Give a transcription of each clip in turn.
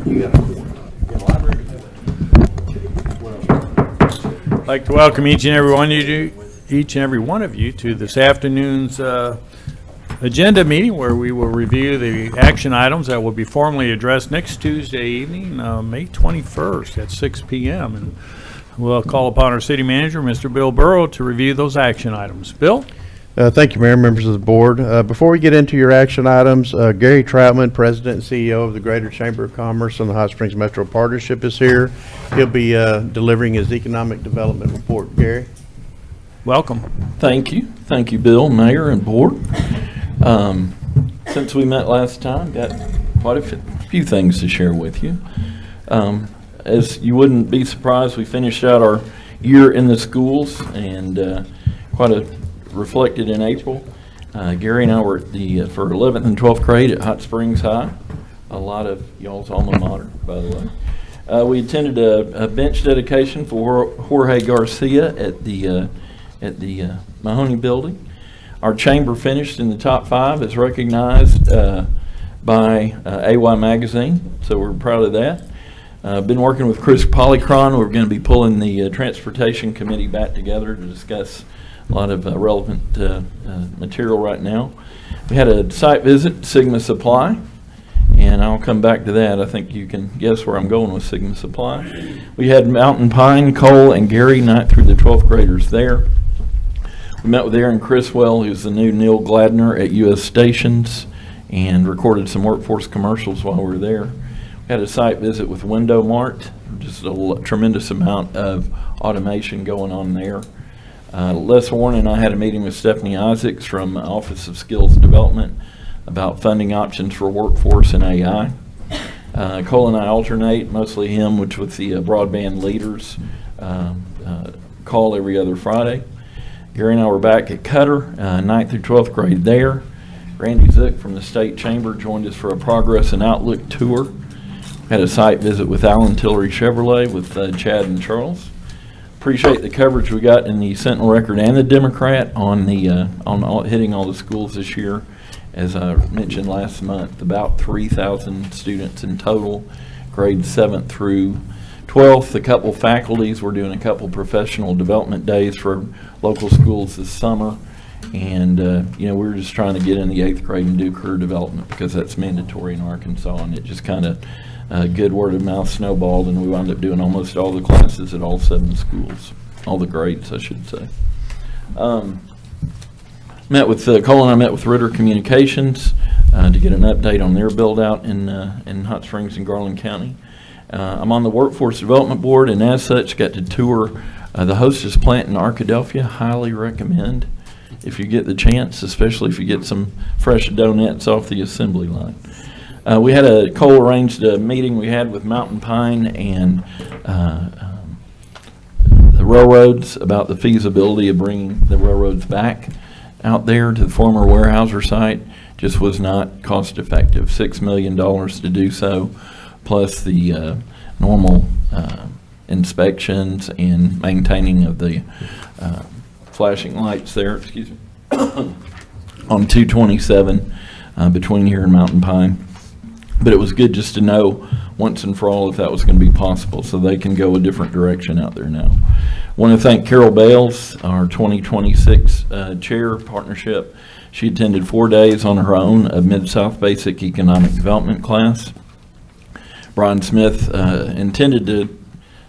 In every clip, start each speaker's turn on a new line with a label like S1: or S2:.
S1: I'd like to welcome each and every one of you to this afternoon's agenda meeting, where we will review the action items that will be formally addressed next Tuesday evening, May 21st at 6 p.m. And we'll call upon our city manager, Mr. Bill Burrow, to review those action items. Bill?
S2: Thank you, Mayor, members of the board. Before we get into your action items, Gary Troutman, President and CEO of the Greater Chamber of Commerce and the Hot Springs Metro Partnership, is here. He'll be delivering his economic development report. Gary?
S1: Welcome.
S3: Thank you. Thank you, Bill, Mayor, and Board. Since we met last time, got quite a few things to share with you. As you wouldn't be surprised, we finished out our year in the schools, and quite a reflected in April. Gary and I were at for 11th and 12th grade at Hot Springs High, a lot of y'all's alma mater, by the way. We attended a bench dedication for Jorge Garcia at the Mahoney Building. Our chamber finished in the top 5, as recognized by AY Magazine, so we're proud of that. Been working with Chris Polycron. We're going to be pulling the Transportation Committee back together to discuss a lot of relevant material right now. We had a site visit, Sigma Supply, and I'll come back to that. I think you can guess where I'm going with Sigma Supply. We had Mountain Pine, Cole, and Gary, 9th through the 12th graders there. We met with Aaron Criswell, who's the new Neil Gladner at U.S. Stations, and recorded some workforce commercials while we were there. We had a site visit with Window Mart, just a tremendous amount of automation going on there. Les Warren and I had a meeting with Stephanie Isaacs from Office of Skills Development about funding options for workforce and AI. Cole and I alternate, mostly him, which with the broadband leaders call every other Friday. Gary and I were back at Cutter, 9th through 12th grade there. Randy Zook from the State Chamber joined us for a Progress and Outlook tour. Had a site visit with Alan Tillery Chevrolet with Chad and Charles. Appreciate the coverage we got in the Sentinel Record and the Democrat on hitting all the schools this year. As I mentioned last month, about 3,000 students in total, grades 7th through 12th. A couple faculties. We're doing a couple professional development days for local schools this summer. And, we're just trying to get in the 8th grade and do career development because that's mandatory in Arkansas. And it just kind of good word of mouth snowballed, and we wound up doing almost all the classes at all 7 schools, all the grades, I should say. Cole and I met with Ritter Communications to get an update on their build out in Hot Springs and Garland County. I'm on the Workforce Development Board, and as such got to tour the Hostess plant in Arkadelphia. Highly recommend if you get the chance, especially if you get some fresh donuts off the assembly line. Cole arranged a meeting we had with Mountain Pine and the railroads about the feasibility of bringing the railroads back out there to the former Weyerhaeuser site. Just was not cost effective. $6 million to do so, plus the normal inspections and maintaining of the flashing lights there, on 227 between here and Mountain Pine. But it was good just to know once and for all if that was going to be possible, so they can go a different direction out there now. I want to thank Carol Bales, our 2026 chair partnership. She attended 4 days on her own of Mid-South Basic Economic Development class. Brian Smith intended to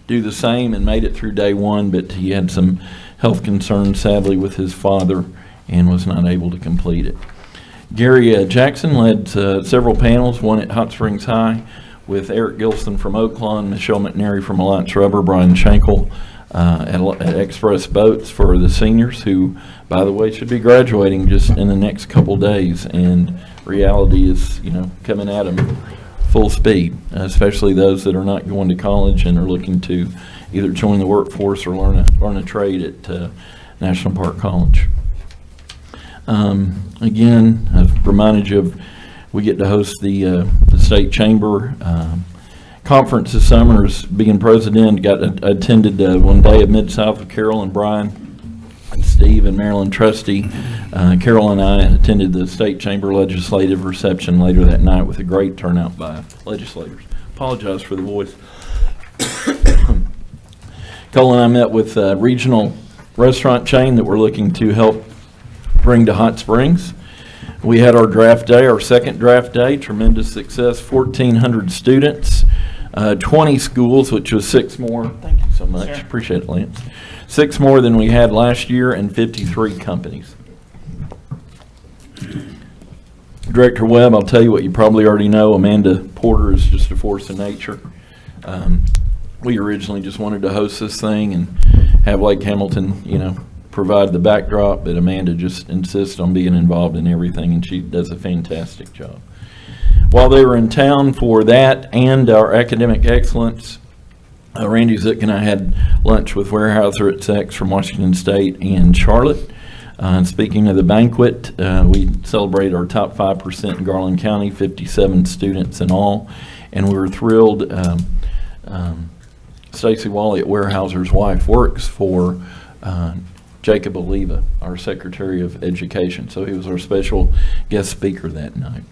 S3: do the same and made it through day 1, but he had some health concerns, sadly, with his father and was not able to complete it. Gary Jackson led several panels, one at Hot Springs High with Eric Gilson from Oaklawn, Michelle McNary from Alliance Rubber, Brian Schenkel at Express Boats for the seniors who, by the way, should be graduating just in the next couple days, and reality is, coming at them full speed, especially those that are not going to college and are looking to either join the workforce or learn a trade at National Park College. Again, I've reminded you of we get to host the State Chamber conference this summer. As being president, attended one day of Mid-South with Carol and Brian and Steve and Marilyn Trusty. Carol and I attended the State Chamber legislative reception later that night with a great turnout by legislators. Apologize for the voice. Cole and I met with a regional restaurant chain that we're looking to help bring to Hot Springs. We had our draft day, our second draft day, tremendous success, 1,400 students, 20 schools, which was 6 more. Thank you so much. Appreciate it, Lance. 6 more than we had last year, and 53 companies. Director Webb, I'll tell you what you probably already know. Amanda Porter is just a force of nature. We originally just wanted to host this thing and have Lake Hamilton, provide the backdrop, but Amanda just insists on being involved in everything, and she does a fantastic job. While they were in town for that and our academic excellence, Randy Zook and I had lunch with Weyerhaeuser at Sex from Washington State and Charlotte. And speaking of the banquet, we celebrated our top 5% in Garland County, 57 students in all, and we were thrilled. Stacy Wally at Weyerhaeuser's wife works for Jacob Oliva, our Secretary of Education, so he was our special guest speaker that night.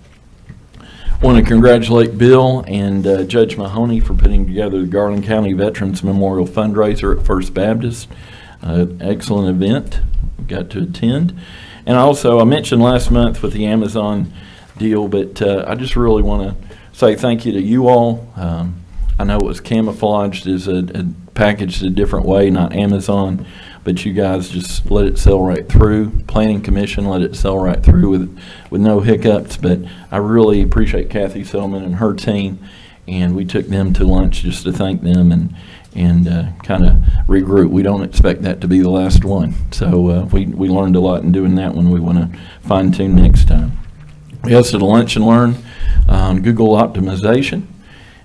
S3: Want to congratulate Bill and Judge Mahoney for putting together the Garland County Veterans Memorial Fundraiser at First Baptist. Excellent event. We got to attend. And also, I mentioned last month with the Amazon deal, but I just really want to say thank you to you all. I know it was camouflaged as packaged a different way, not Amazon, but you guys just let it sell right through. Planning Commission let it sell right through with no hiccups, but I really appreciate Kathy Selman and her team, and we took them to lunch just to thank them and kind of regroup. We don't expect that to be the last one, so we learned a lot in doing that one. We want to fine tune next time. We hosted a lunch and learn on Google optimization.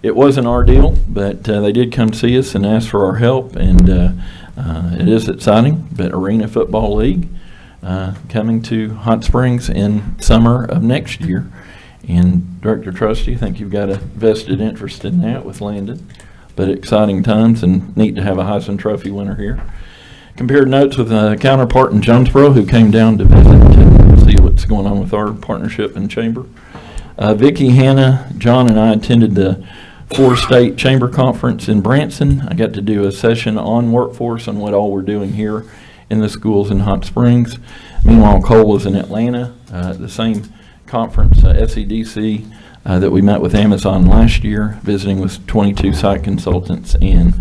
S3: It wasn't our deal, but they did come see us and ask for our help, and it is exciting. But Arena Football League coming to Hot Springs in summer of next year. And Director Trusty, I think you've got a vested interest in that with Landon. But exciting times, and neat to have a Heisman Trophy winner here. Compared notes with a counterpart in Jonesboro who came down to visit to see what's going on with our partnership in Chamber. Vicki, Hannah, John, and I attended the 4-State Chamber Conference in Branson. I got to do a session on workforce and what all we're doing here in the schools in Hot Springs. Meanwhile, Cole was in Atlanta at the same conference, SEDC, that we met with Amazon last year, visiting with 22 site consultants and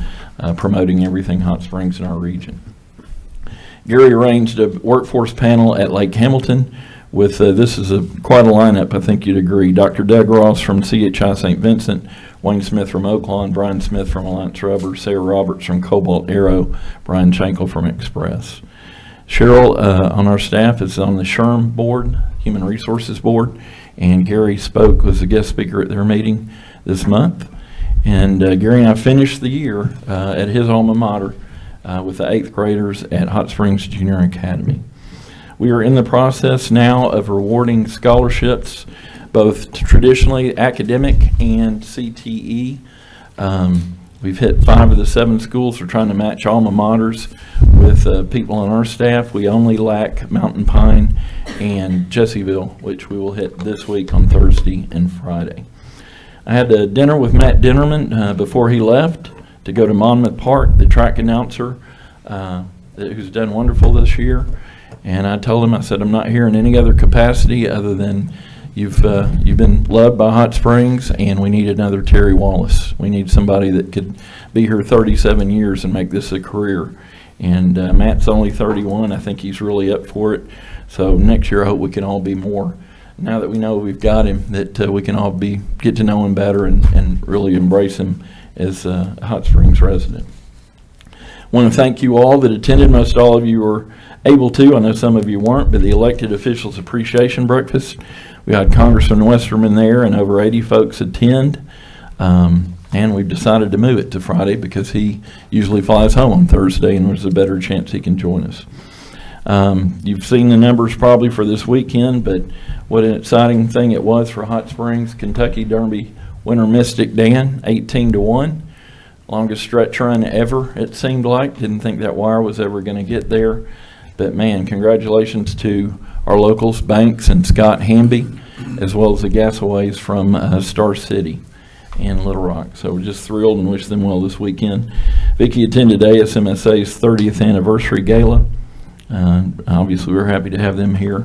S3: promoting everything Hot Springs in our region. Gary arranged a workforce panel at Lake Hamilton with, this is quite a lineup, I think you'd agree, Dr. Doug Ross from CHI St. Vincent, Wayne Smith from Oaklawn, Brian Smith from Alliance Rubber, Sarah Roberts from Cobalt Aero, Brian Schenkel from Express. Cheryl on our staff is on the SHRM board, Human Resources Board, and Gary spoke, was a guest speaker at their meeting this month. And Gary and I finished the year at his alma mater with the 8th graders at Hot Springs Junior Academy. We are in the process now of rewarding scholarships, both traditionally academic and CTE. We've hit 5 of the 7 schools. We're trying to match alma maters with people on our staff. We only lack Mountain Pine and Jessieville, which we will hit this week on Thursday and Friday. I had a dinner with Matt Dinnerman before he left to go to Monmouth Park, the track announcer who's done wonderful this year. And I told him, I said, I'm not here in any other capacity other than you've been loved by Hot Springs, and we need another Terry Wallace. We need somebody that could be here 37 years and make this a career. And Matt's only 31. I think he's really up for it. So next year I hope we can all be more, now that we know we've got him, that we can all get to know him better and really embrace him as a Hot Springs resident. I want to thank you all that attended. Most all of you were able to. I know some of you weren't, but the Elected Officials Appreciation Breakfast, we had Congressman Westerman there and over 80 folks attend. And we've decided to move it to Friday because he usually flies home on Thursday and there's a better chance he can join us. You've seen the numbers probably for this weekend, but what an exciting thing it was for Hot Springs. Kentucky Derby winner Mystic Dan, 18-1. Longest stretch run ever, it seemed like. Didn't think that wire was ever going to get there. But man, congratulations to our locals, Banks and Scott Hamby, as well as the Gasaways from Star City. and Little Rock. So we're just thrilled and wish them well this weekend. Vicki attended ASMSA's 30th anniversary gala. Obviously, we're happy to have them here.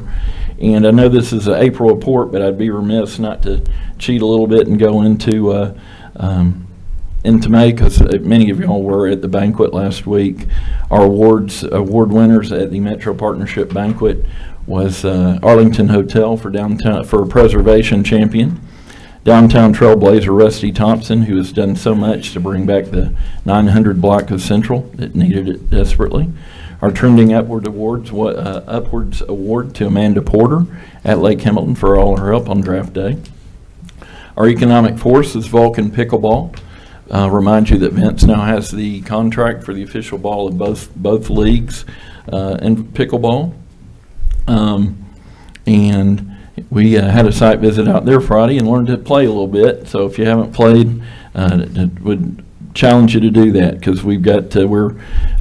S3: And I know this is an April report, but I'd be remiss not to cheat a little bit and go into May, because many of y'all were at the banquet last week. Our award winners at the Metro Partnership Banquet was Arlington Hotel for preservation champion, downtown trailblazer Rusty Thompson, who has done so much to bring back the 900 block of Central that needed it desperately. Our Trending Upwards Award to Amanda Porter at Lake Hamilton for all her help on draft day. Our economic force is Vulcan Pickleball. Remind you that Vince now has the contract for the official ball of both leagues in pickleball. And we had a site visit out there Friday and learned to play a little bit. So if you haven't played, would challenge you to do that, because we're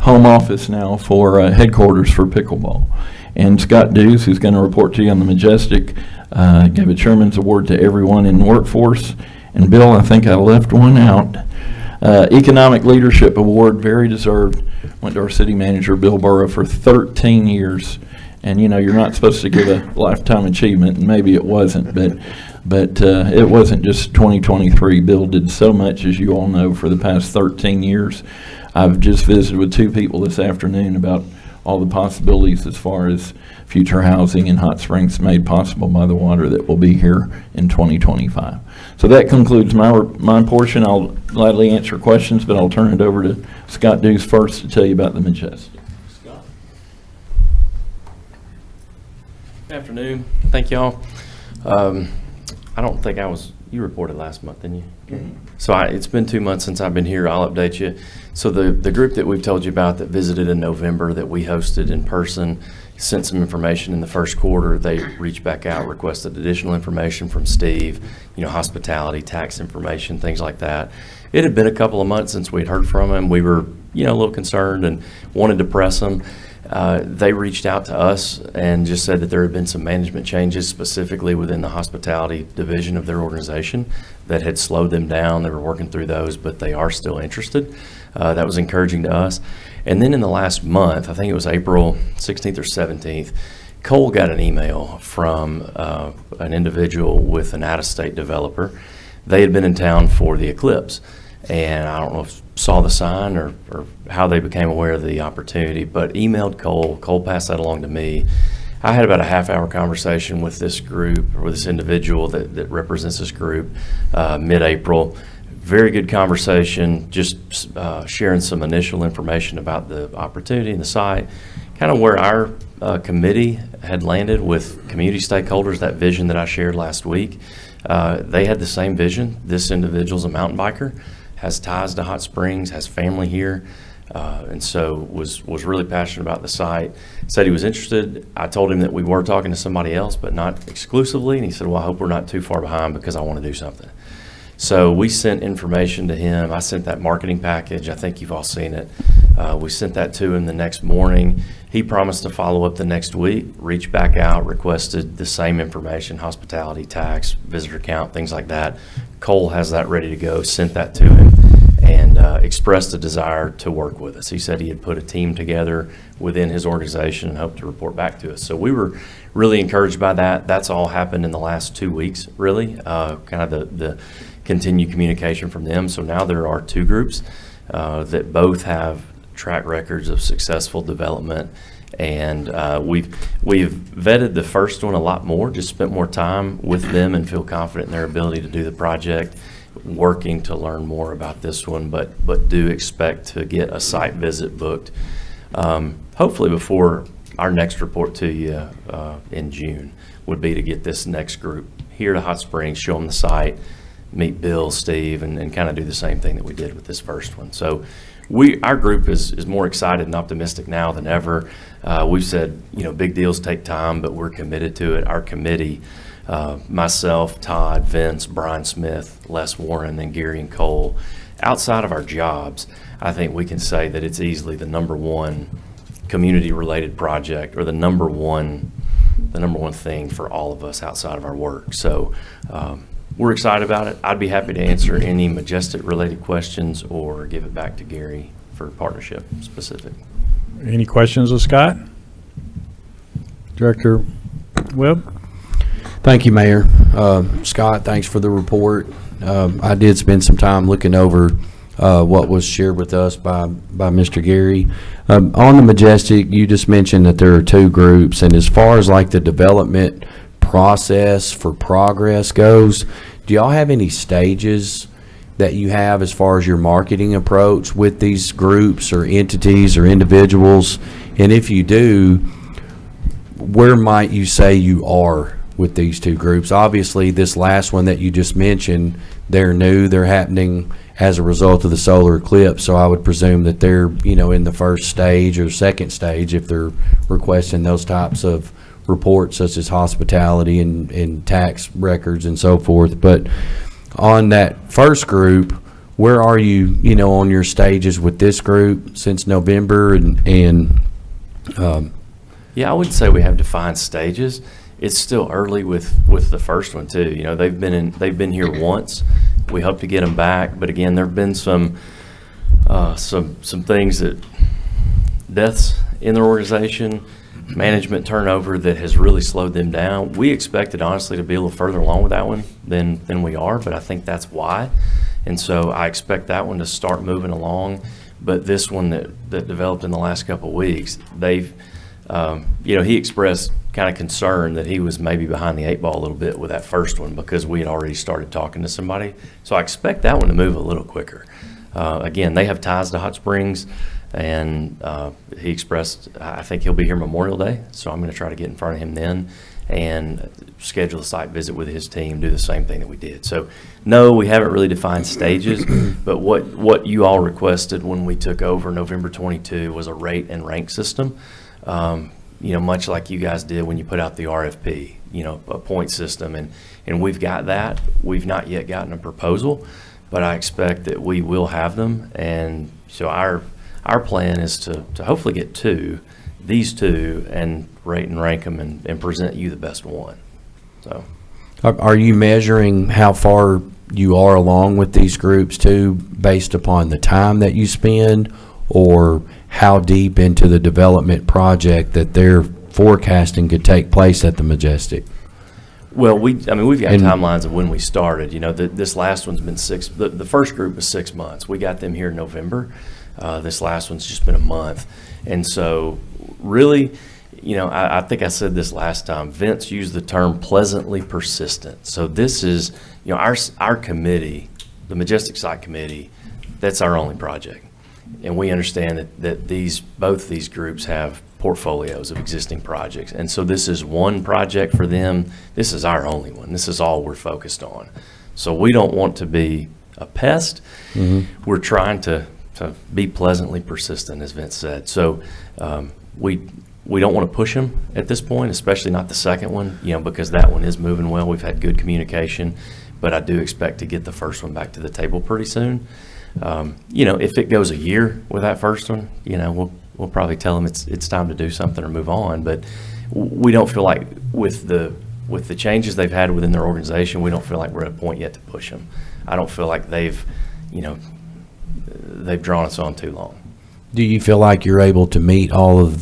S3: home office now for headquarters for pickleball. And Scott Dews, who's going to report to you on the Majestic, gave a Chairman's Award to everyone in the workforce. And Bill, I think I left one out. Economic Leadership Award, very deserved, went to our city manager, Bill Burrow, for 13 years. And you're not supposed to give a lifetime achievement, and maybe it wasn't, but it wasn't just 2023. Bill did so much, as you all know, for the past 13 years. I've just visited with 2 people this afternoon about all the possibilities as far as future housing in Hot Springs made possible by the water that will be here in 2025. So that concludes my portion. I'll gladly answer questions, but I'll turn it over to Scott Dews first to tell you about the Majestic. Scott.
S4: Good afternoon. Thank y'all. I don't think you reported last month, didn't you? Mm-hmm. So it's been 2 months since I've been here. I'll update you. So the group that we've told you about that visited in November, that we hosted in person, sent some information in the first quarter. They reached back out, requested additional information from Steve, hospitality, tax information, things like that. It had been a couple of months since we'd heard from him. We were, a little concerned and wanted to press him. They reached out to us and just said that there had been some management changes, specifically within the hospitality division of their organization, that had slowed them down. They were working through those, but they are still interested. That was encouraging to us. And then in the last month, I think it was April 16th or 17th, Cole got an email from an individual with an out-of-state developer. They had been in town for the eclipse, and I don't know if saw the sign or how they became aware of the opportunity, but emailed Cole. Cole passed that along to me. I had about a half-hour conversation with this group, or this individual that represents this group, mid-April. Very good conversation, just sharing some initial information about the opportunity and the site, kind of where our committee had landed with community stakeholders, that vision that I shared last week. They had the same vision. This individual's a mountain biker, has ties to Hot Springs, has family here, and so was really passionate about the site. Said he was interested. I told him that we were talking to somebody else, but not exclusively, and he said, well, I hope we're not too far behind because I want to do something. So we sent information to him. I sent that marketing package. I think you've all seen it. We sent that to him the next morning. He promised to follow up the next week, reached back out, requested the same information, hospitality, tax, visitor count, things like that. Cole has that ready to go, sent that to him, and expressed a desire to work with us. He said he had put a team together within his organization and hoped to report back to us. So we were really encouraged by that. That's all happened in the last 2 weeks, really, kind of the continued communication from them. So now there are 2 groups that both have track records of successful development, and we've vetted the first one a lot more, just spent more time with them and feel confident in their ability to do the project, working to learn more about this one, but do expect to get a site visit booked, hopefully before our next report to you in June, would be to get this next group here to Hot Springs, show them the site, meet Bill, Steve, and kind of do the same thing that we did with this first one. So our group is more excited and optimistic now than ever. We've said, big deals take time, but we're committed to it. Our committee, myself, Todd, Vince, Brian Smith, Les Warren, and Gary and Cole, outside of our jobs, I think we can say that it's easily the number one community-related project, or the number one thing for all of us outside of our work. So we're excited about it. I'd be happy to answer any Majestic-related questions or give it back to Gary for partnership specific.
S1: Any questions of Scott? Director Webb?
S5: Thank you, Mayor. Scott, thanks for the report. I did spend some time looking over what was shared with us by Mr. Gary. On the Majestic, you just mentioned that there are 2 groups, and as far as like the development process for progress goes, do y'all have any stages that you have as far as your marketing approach with these groups or entities or individuals? And if you do, where might you say you are with these 2 groups? Obviously, this last one that you just mentioned, they're new, they're happening as a result of the solar eclipse, so I would presume that they're, in the first stage or second stage if they're requesting those types of reports such as hospitality and tax records and so forth. But on that first group, where are you, on your stages with this group since November and
S4: Yeah, I wouldn't say we have defined stages. It's still early with the first one too. They've been here once. We hope to get them back, but again, there've been some things that deaths in their organization, management turnover that has really slowed them down. We expected honestly to be a little further along with that one than we are, but I think that's why. And so I expect that one to start moving along. But this one that developed in the last couple of weeks, they've he expressed kind of concern that he was maybe behind the 8 ball a little bit with that first one because we had already started talking to somebody. So I expect that one to move a little quicker. Again, they have ties to Hot Springs, and he expressed, I think he'll be here Memorial Day, so I'm going to try to get in front of him then and schedule a site visit with his team, do the same thing that we did. So no, we haven't really defined stages, but what you all requested when we took over November 22 was a rate and rank system. Much like you guys did when you put out the RFP, a point system, and we've got that. We've not yet gotten a proposal, but I expect that we will have them. And so our plan is to hopefully get these two, and rate and rank them and present you the best one. So,
S5: are you measuring how far you are along with these groups too, based upon the time that you spend, or how deep into the development project that they're forecasting could take place at the Majestic?
S4: Well, we've got timelines of when we started. This last one's been the first group was 6 months. We got them here in November. This last one's just been a month. And so really, I think I said this last time, Vince used the term pleasantly persistent. So this is, our committee, the Majestic Site Committee, that's our only project. And we understand that both these groups have portfolios of existing projects. And so this is one project for them. This is our only one. This is all we're focused on. So we don't want to be a pest. Mm-hmm. We're trying to be pleasantly persistent, as Vince said. So we don't want to push them at this point, especially not the second one, because that one is moving well. We've had good communication, but I do expect to get the first one back to the table pretty soon. If it goes a year with that first one, we'll probably tell them it's time to do something or move on. But we don't feel like with the changes they've had within their organization, we don't feel like we're at a point yet to push them. I don't feel like they've drawn us on too long.
S5: Do you feel like you're able to meet all of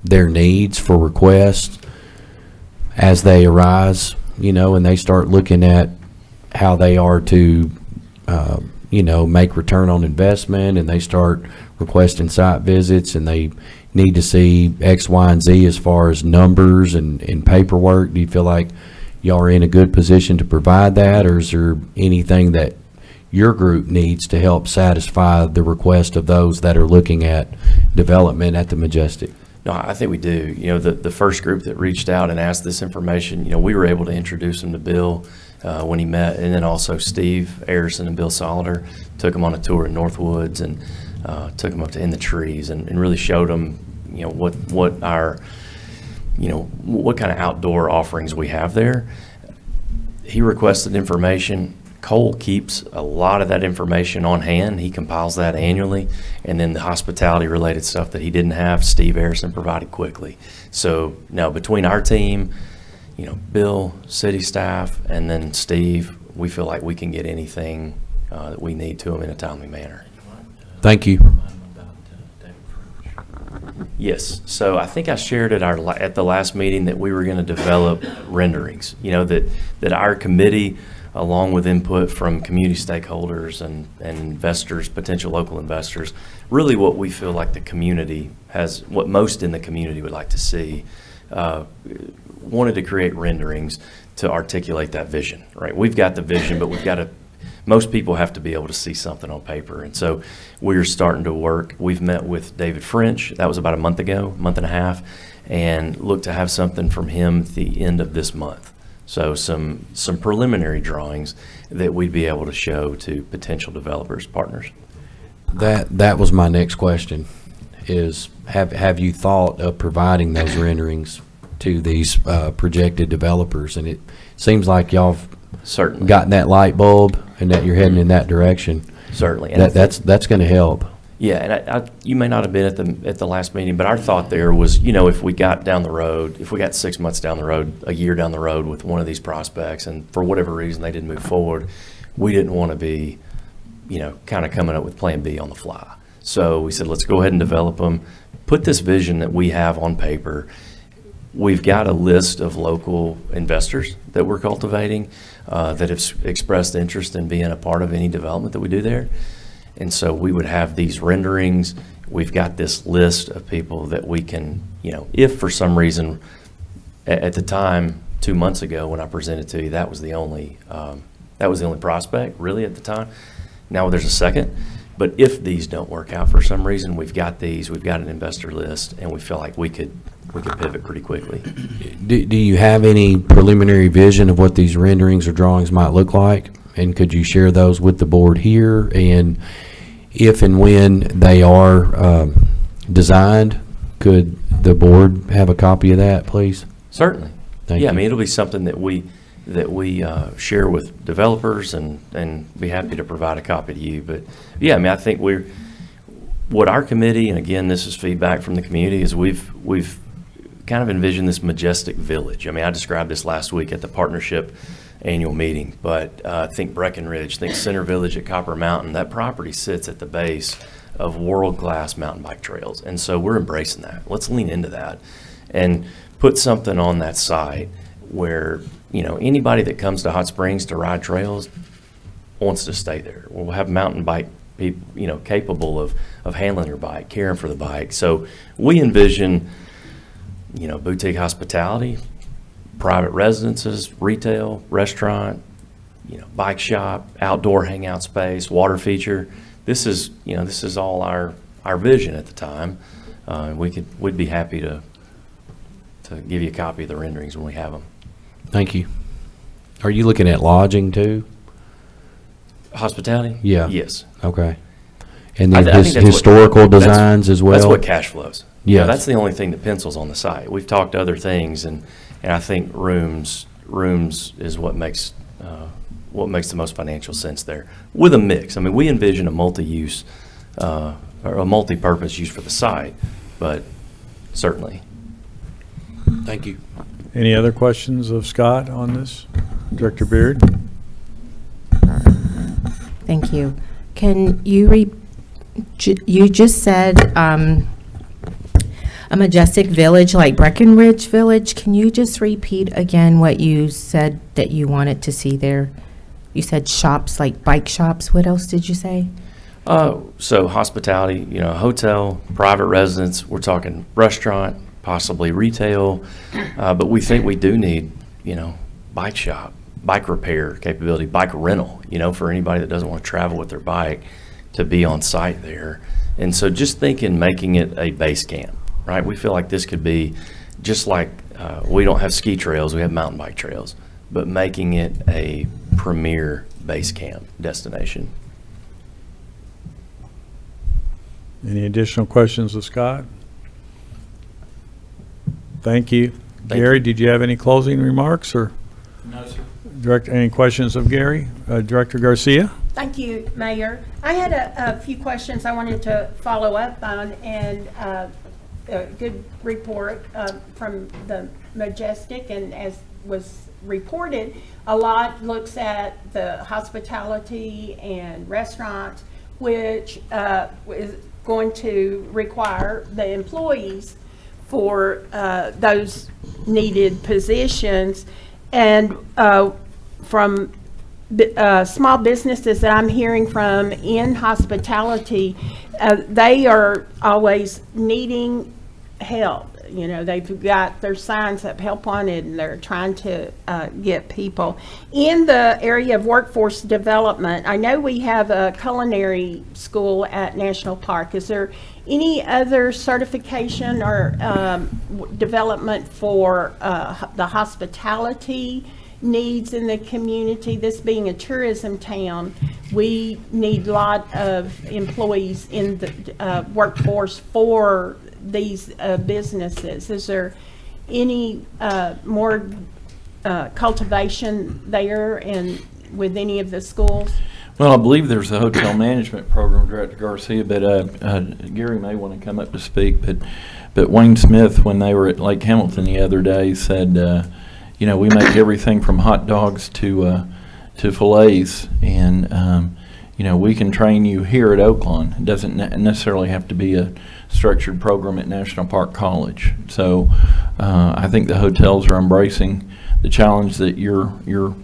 S5: their needs for requests as they arise, and they start looking at how they are to make return on investment, and they start requesting site visits, and they need to see X, Y, and Z as far as numbers and paperwork? Do you feel like y'all are in a good position to provide that, or is there anything that your group needs to help satisfy the request of those that are looking at development at the Majestic?
S4: No, I think we do. The first group that reached out and asked this information, we were able to introduce them to Bill when he met, and then also Steve Arison and Bill Solider took him on a tour in Northwoods and took him up to In the Trees and really showed them, what our, what kind of outdoor offerings we have there. He requested information. Cole keeps a lot of that information on hand. He compiles that annually, and then the hospitality related stuff that he didn't have, Steve Arison provided quickly. So now between our team, Bill, city staff, and then Steve, we feel like we can get anything that we need to them in a timely manner.
S5: Thank you.
S4: Yes, so I think I shared at the last meeting that we were going to develop renderings, that our committee, along with input from community stakeholders and investors, potential local investors, really what we feel like the community has, what most in the community would like to see, wanted to create renderings to articulate that vision, right? We've got the vision, but most people have to be able to see something on paper. And so we're starting to work. We've met with David French. That was about a month and a half, and look to have something from him at the end of this month. So some preliminary drawings that we'd be able to show to potential developers, partners.
S5: That was my next question, is have you thought of providing those renderings to these projected developers? And it seems like y'all have
S4: Certainly.
S5: gotten that light bulb and that you're heading in that direction.
S4: Certainly. And I
S5: That's going to help.
S4: Yeah, and you may not have been at the last meeting, but our thought there was, if we got down the road, if we got 6 months down the road, a year down the road with one of these prospects, and for whatever reason they didn't move forward, we didn't want to be, kind of coming up with Plan B on the fly. So we said, let's go ahead and develop them, put this vision that we have on paper. We've got a list of local investors that we're cultivating that have expressed interest in being a part of any development that we do there. And so we would have these renderings. We've got this list of people that we can, if for some reason, at the time, 2 months ago when I presented to you, that was the only prospect really at the time. Now there's a second. But if these don't work out for some reason, we've got an investor list, and we feel like we could pivot pretty quickly.
S5: Do you have any preliminary vision of what these renderings or drawings might look like? And could you share those with the board here? And if and when they are designed, could the board have a copy of that, please?
S4: Certainly.
S5: Thank
S4: Yeah, I
S5: you.
S4: mean, it'll be something that we share with developers and be happy to provide a copy to you. But yeah, I mean, I think what our committee, and again, this is feedback from the community, is we've kind of envisioned this majestic village. I mean, I described this last week at the partnership annual meeting, but think Breckenridge, think Center Village at Copper Mountain. That property sits at the base of world-class mountain bike trails. And so we're embracing that. Let's lean into that and put something on that site where, anybody that comes to Hot Springs to ride trails wants to stay there. We'll have mountain bike people, capable of handling their bike, caring for the bike. So we envision, boutique hospitality, private residences, retail, restaurant, bike shop, outdoor hangout space, water feature. This is all our vision at the time. We'd be happy to give you a copy of the renderings when we have them.
S5: Thank you. Are you looking at lodging too?
S4: Hospitality?
S5: Yeah.
S4: Yes.
S5: Okay. And
S4: I
S5: then
S4: think that's what-
S5: historical
S4: that's-
S5: designs as well?
S4: That's what cash flows.
S5: Yes.
S4: That's the only thing that pencils on the site. We've talked other things, and I think rooms is what makes the most financial sense there, with a mix. I mean, we envision a multi-use or a multi-purpose use for the site, but certainly.
S5: Thank you.
S1: Any other questions of Scott on this? Director Beard?
S6: Thank you. Can you you just said a majestic village like Breckenridge Village. Can you just repeat again what you said that you wanted to see there? You said shops, like bike shops. What else did you say?
S4: So hospitality, hotel, private residence, we're talking restaurant, possibly retail, but we think we do need, bike shop, bike repair capability, bike rental, for anybody that doesn't want to travel with their bike to be on site there. And so just thinking making it a base camp, right? We feel like this could be just like we don't have ski trails, we have mountain bike trails, but making it a premier base camp destination.
S1: Any additional questions of Scott? Thank you.
S4: Thank
S1: Gary, did you have any closing remarks, or?
S3: No, sir.
S1: Any questions of Gary? Director Garcia?
S7: Thank you, Mayor. I had a few questions I wanted to follow up on, and a good report from the Majestic, and as was reported, a lot looks at the hospitality and restaurants, which is going to require the employees for those needed positions. And from small businesses that I'm hearing from in hospitality, they are always needing help. You know, they've got their signs up, help wanted, and they're trying to get people. In the area of workforce development, I know we have a culinary school at National Park. Is there any other certification or development for the hospitality needs in the community? This being a tourism town, we need a lot of employees in the workforce for these businesses. Is there any more cultivation there and with any of the schools?
S3: Well, I believe there's a hotel management program, Director Garcia, but Gary may want to come up to speak. But Wayne Smith, when they were at Lake Hamilton the other day, said, you know, we make everything from hot dogs to fillets, and you know, we can train you here at Oaklawn. It doesn't necessarily have to be a structured program at National Park College. So I think the hotels are embracing the challenge that you're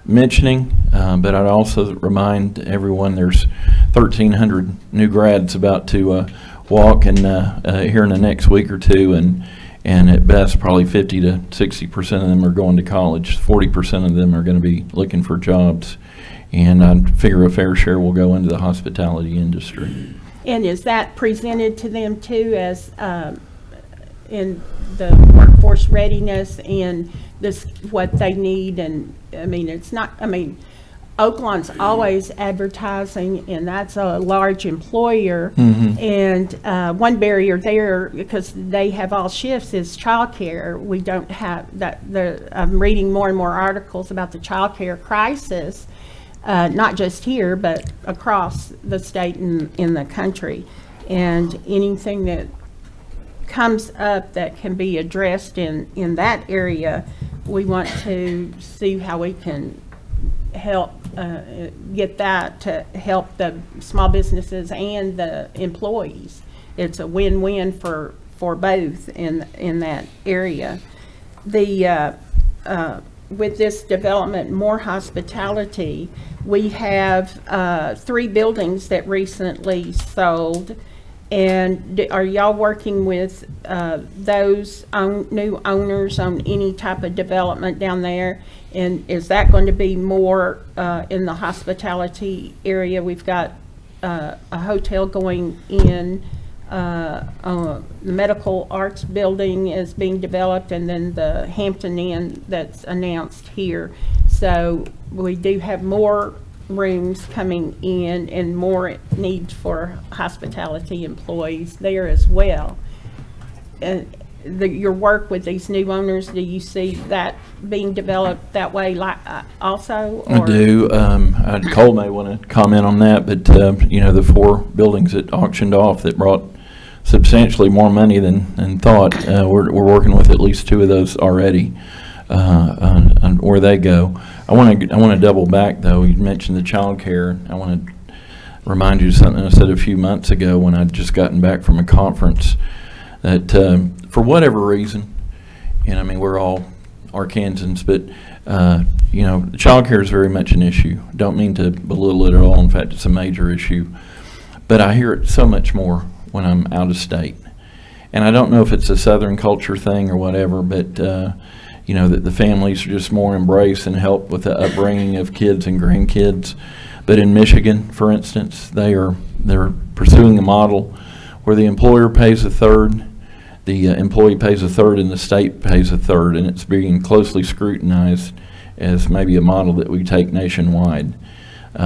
S3: mentioning, but I'd also remind everyone there's 1,300 new grads about to walk in here in the next week or two, and at best probably 50 to 60% of them are going to college. 40% of them are going to be looking for jobs, and I figure a fair share will go into the hospitality industry.
S7: And is that presented to them too as in the workforce readiness and this, what they need? And I mean, it's not, I mean, Oaklawn's always advertising, and that's a large employer. And one barrier there, because they have all shifts, is childcare. We don't have that. I'm reading more and more articles about the childcare crisis, not just here, but across the state and in the country. And anything that comes up that can be addressed in that area, we want to see how we can help get that to help the small businesses and the employees. It's a win-win for both in that area. The with this development, more hospitality, we have 3 buildings that recently sold. And are y'all working with those new owners on any type of development down there? And is that going to be more in the hospitality area? We've got a hotel going in, the medical arts building is being developed, and then the Hampton Inn that's announced here. So we do have more rooms coming in and more need for hospitality employees there as well. And your work with these new owners, do you see that being developed that way also? Or?
S3: I do. Cole may want to comment on that, but you know, the 4 buildings that auctioned off that brought substantially more money than thought, we're working with at least 2 of those already on where they go. I want to double back though. You mentioned the child care. I want to remind you of something I said a few months ago when I'd just gotten back from a conference, that for whatever reason, and I mean, we're all Arkansans, but you know, child care is very much an issue. Don't mean to belittle it at all. In fact, it's a major issue. But I hear it so much more when I'm out of state. And I don't know if it's a Southern culture thing or whatever, but you know, that the families are just more embrace and help with the upbringing of kids and grandkids. But in Michigan, for instance, they're pursuing a model where the employer pays 1/3, the employee pays 1/3, and the state pays 1/3, and it's being closely scrutinized as maybe a model that we take nationwide,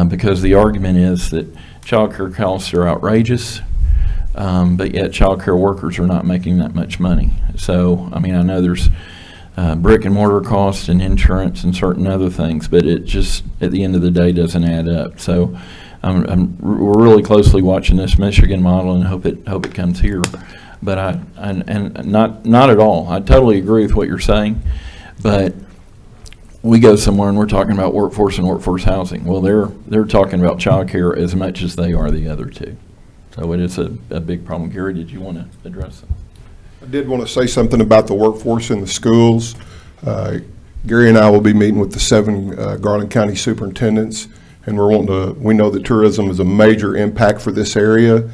S3: because the argument is that child care costs are outrageous, but yet child care workers are not making that much money. So, I mean, I know there's brick and mortar costs and insurance and certain other things, but it just, at the end of the day, doesn't add up. So we're really closely watching this Michigan model and hope it comes here. But not at all. I totally agree with what you're saying, but we go somewhere and we're talking about workforce and workforce housing. Well, they're talking about childcare as much as they are the other two. So it is a big problem. Gary, did you want to address it?
S8: I did want to say something about the workforce in the schools. Gary and I will be meeting with the 7 Garland County superintendents, and we know that tourism is a major impact for this area,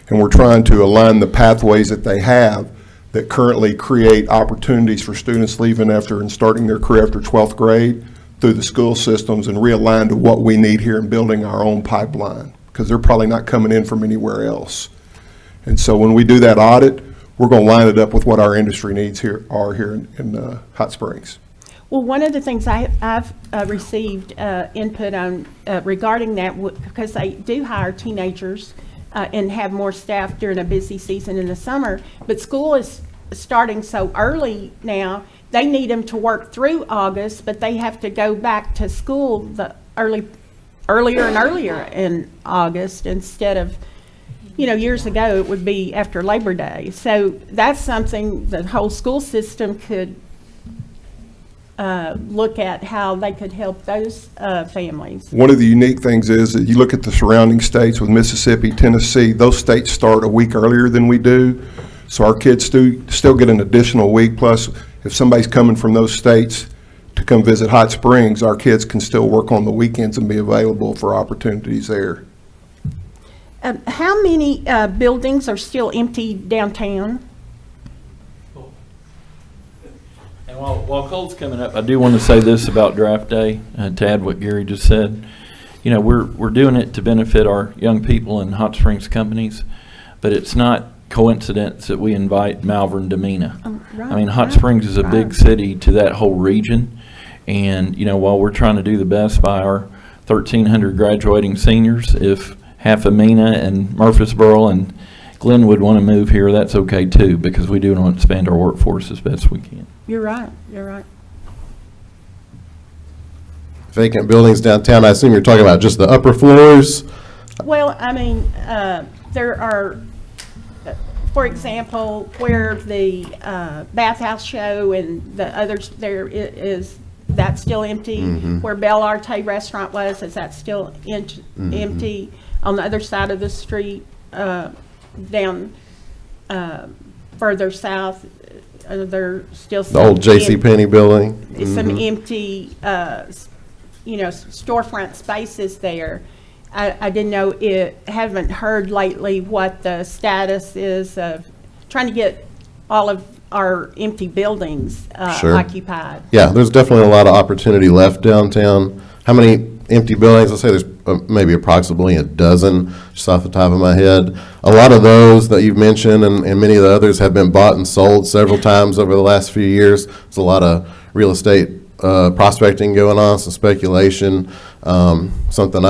S8: and we're trying to align the pathways that they have that currently create opportunities for students leaving after and starting their career after 12th grade through the school systems, and realign to what we need here in building our own pipeline, because they're probably not coming in from anywhere else. And so when we do that audit, we're going to line it up with what our industry needs here in Hot Springs.
S7: Well, one of the things I've received input on regarding that, because they do hire teenagers and have more staff during a busy season in the summer, but school is starting so early now, they need them to work through August, but they have to go back to school earlier and earlier in August instead of, years ago it would be after Labor Day. So that's something the whole school system could look at, how they could help those families.
S8: One of the unique things is that you look at the surrounding states with Mississippi, Tennessee, those states start a week earlier than we do. So our kids still get an additional week. Plus, if somebody's coming from those states to come visit Hot Springs, our kids can still work on the weekends and be available for opportunities there.
S7: How many buildings are still empty downtown?
S3: And while Cole's coming up, I do want to say this about draft day, to add what Gary just said. We're doing it to benefit our young people and Hot Springs companies, but it's not coincidence that we invite Malvern to Mena. I mean, Hot Springs is a big city to that whole region, and while we're trying to do the best by our 1,300 graduating seniors, if half of Mena and Murfreesboro and Glenwood want to move here, that's okay too, because we do want to expand our workforce as best we can.
S7: You're right, you're right.
S9: Vacant buildings downtown, I assume you're talking about just the upper floors?
S7: Well, I mean, there are, for example, where the Bathhouse Show and the others, is that still empty? Where Bel Arte Restaurant was, is that still empty? On the other side of the street, down further south, they're still
S9: The old J.C. Penney building?
S7: some empty, storefront spaces there. I didn't know haven't heard lately what the status is of trying to get all of our empty buildings
S9: Sure.
S7: occupied.
S9: Yeah, there's definitely a lot of opportunity left downtown. How many empty buildings? I'll say there's maybe approximately a dozen, just off the top of my head. A lot of those that you've mentioned and many of the others have been bought and sold several times over the last few years. There's a lot of real estate prospecting going on, some speculation. Something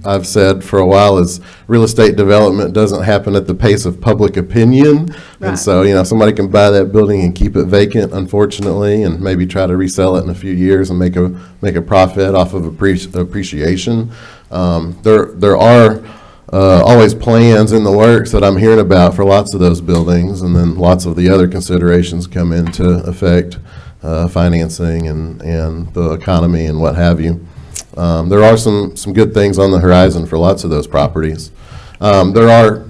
S9: I've said for a while is real estate development doesn't happen at the pace of public opinion.
S7: Right.
S9: And so, somebody can buy that building and keep it vacant, unfortunately, and maybe try to resell it in a few years and make a profit off of appreciation. There are always plans in the works that I'm hearing about for lots of those buildings, and then lots of the other considerations come into effect, financing and the economy and what have you. There are some good things on the horizon for lots of those properties. There are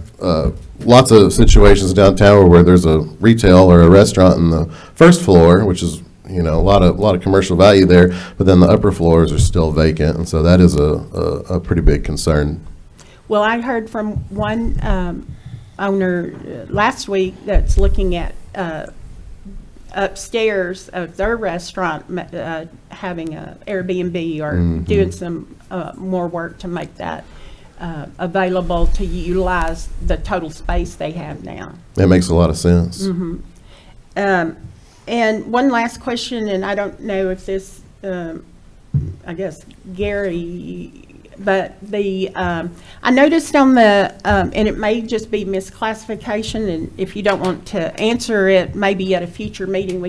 S9: lots of situations downtown where there's a retail or a restaurant in the first floor, which is a lot of commercial value there, but then the upper floors are still vacant, and so that is a pretty big concern.
S7: Well, I heard from one owner last week that's looking at upstairs of their restaurant having a Airbnb or doing some more work to make that available to utilize the total space they have now.
S9: That makes a lot of sense.
S7: And one last question, and I don't know if this, I guess Gary, but I noticed on the, and it may just be misclassification, and if you don't want to answer it, maybe at a future meeting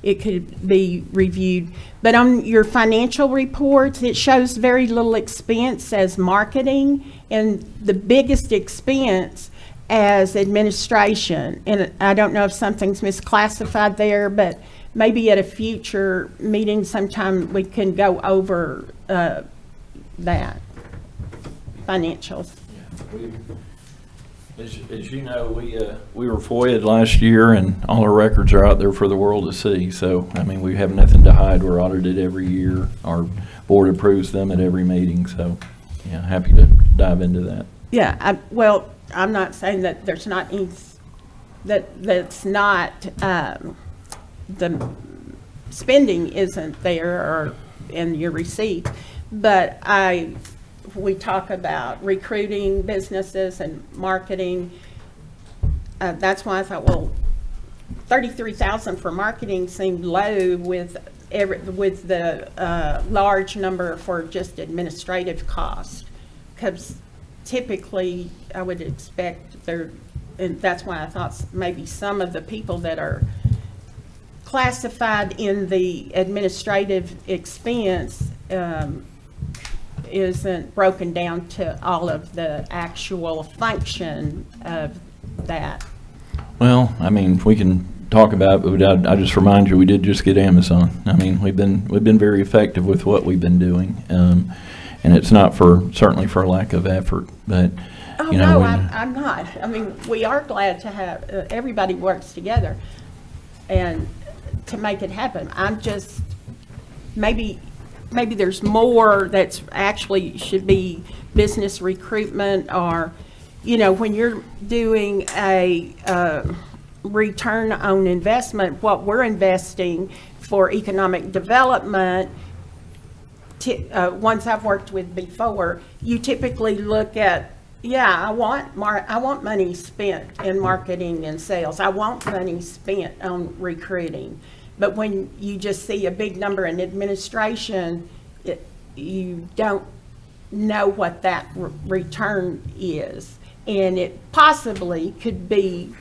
S7: it could be reviewed. But on your financial reports, it shows very little expense as marketing, and the biggest expense as administration. And I don't know if something's misclassified there, but maybe at a future meeting sometime we can go over that, financials.
S3: As you know, we were FOIA'd last year, and all our records are out there for the world to see. So, I mean, we have nothing to hide. We're audited every year. Our board approves them at every meeting. So, yeah, happy to dive into that.
S7: Yeah, well, I'm not saying that there's not any, that's not, the spending isn't there or in your receipt, but we talk about recruiting businesses and marketing. That's why I thought, well, 33,000 for marketing seemed low with the large number for just administrative costs. Because typically, I would expect and that's why I thought maybe some of the people that are classified in the administrative expense isn't broken down to all of the actual function of that.
S3: Well, I mean, we can talk about it, but I just remind you, we did just get Amazon. I mean, we've been very effective with what we've been doing. And it's not certainly for a lack of effort, but,
S7: Oh,
S3: you know.
S7: no, I'm not. I mean, we are glad to have, everybody works together and to make it happen. I'm just, maybe there's more that's actually should be business recruitment or, you know, when you're doing a return on investment, what we're investing for economic development, ones I've worked with before, you typically look at, I want money spent in marketing and sales. I want money spent on recruiting. But when you just see a big number in administration, you don't know what that return is. And it possibly could be